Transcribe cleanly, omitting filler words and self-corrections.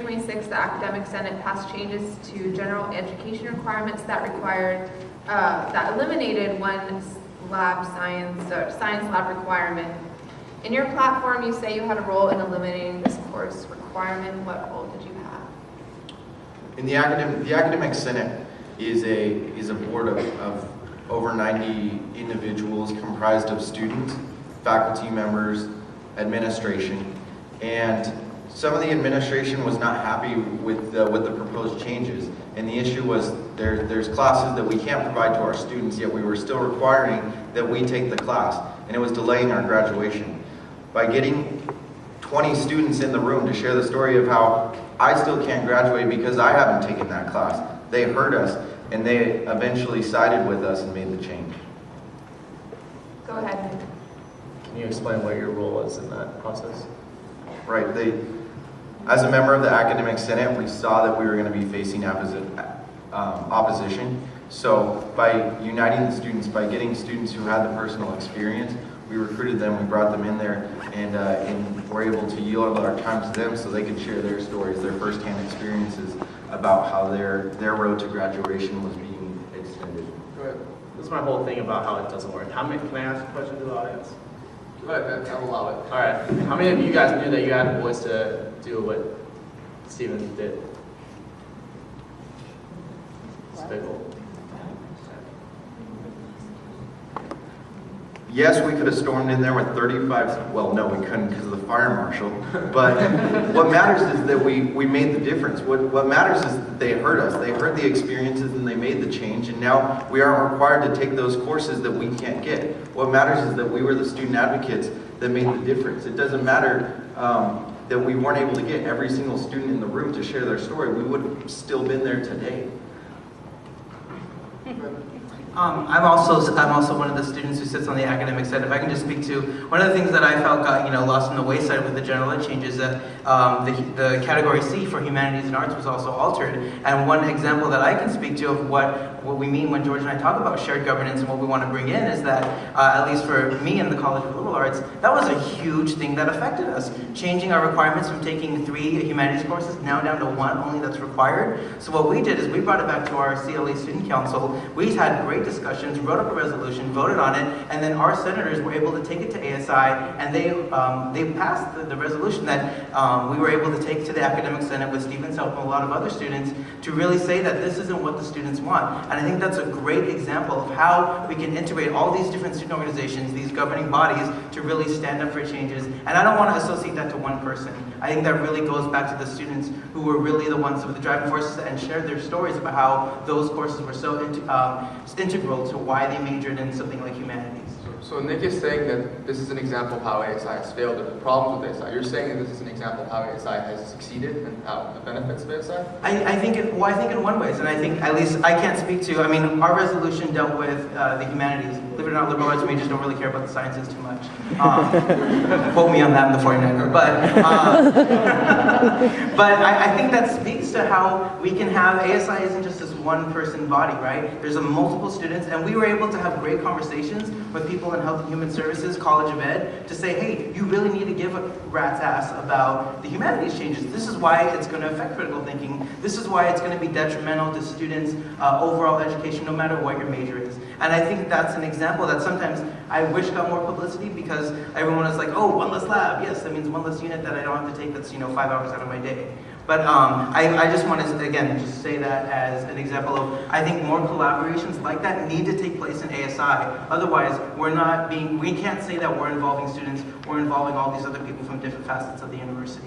2026, the Academic Senate passed changes to general education requirements that required, that eliminated one science lab requirement. In your platform, you say you had a role in eliminating this course requirement. What role did you have? In the Academic Senate is a board of over 90 individuals comprised of students, faculty members, administration, and some of the administration was not happy with the proposed changes. And the issue was there's classes that we can't provide to our students, yet we were still requiring that we take the class, and it was delaying our graduation. By getting 20 students in the room to share the story of how I still can't graduate because I haven't taken that class, they heard us, and they eventually sided with us and made the change. Go ahead. Can you explain what your role is in that process? Right. As a member of the Academic Senate, we saw that we were going to be facing opposition. So by uniting the students, by getting students who had the personal experience, we recruited them, we brought them in there, and were able to yield our time to them so they could share their stories, their firsthand experiences about how their road to graduation was being extended. Go ahead. This is my whole thing about how it doesn't work. Can I ask a question to the audience? Go ahead, I'll allow it. All right. How many of you guys knew that you had a voice to do what Steven did? Spiegel. Yes, we could have stormed in there with 35, well, no, we couldn't because of the fire marshal, but what matters is that we made the difference. What matters is that they heard us, they heard the experiences, and they made the change, and now we aren't required to take those courses that we can't get. What matters is that we were the student advocates that made the difference. It doesn't matter that we weren't able to get every single student in the room to share their story. We would have still been there today. I'm also one of the students who sits on the academic side. If I can just speak to one of the things that I felt got lost on the wayside with the general ed changes, that the category C for humanities and arts was also altered. And one example that I can speak to of what we mean when George and I talk about shared governance and what we want to bring in is that, at least for me in the College of Liberal Arts, that was a huge thing that affected us. Changing our requirements from taking 3 humanities courses now down to 1 only that's required. So what we did is we brought it back to our CLA Student Council. We had great discussions, wrote up a resolution, voted on it, and then our senators were able to take it to ASI, and they passed the resolution that we were able to take to the Academic Senate with Stephen's help and a lot of other students to really say that this isn't what the students want. And I think that's a great example of how we can integrate all these different student organizations, these governing bodies, to really stand up for changes. And I don't want to associate that to one person. I think that really goes back to the students who were really the ones with the driving forces and shared their stories about how those courses were so integral to why they majored in something like humanities. So Nick is saying that this is an example of how ASI has failed, or the problems with ASI. You're saying that this is an example of how ASI has succeeded and how the benefits of ASI? I think in one way, and I think at least I can't speak to, our resolution dealt with the humanities. Believe it or not, liberal arts majors don't really care about the sciences too much. Quote me on that in the 49er. But I think that speaks to how we can have, ASI isn't just this one person body, right? There's multiple students, and we were able to have great conversations with people in Health and Human Services, College of Ed, to say, hey, you really need to give a rat's ass about the humanities changes. This is why it's going to affect critical thinking. This is why it's going to be detrimental to students' overall education, no matter what your major is. And I think that's an example that sometimes I wish got more publicity, because everyone is like, oh, 1 less lab. Yes, that means 1 less unit that I don't have to take that's 5 hours out of my day. But I just want to, again, just say that as an example of, I think more collaborations like that need to take place in ASI. Otherwise, we can't say that we're involving students, we're involving all these other people from different facets of the university.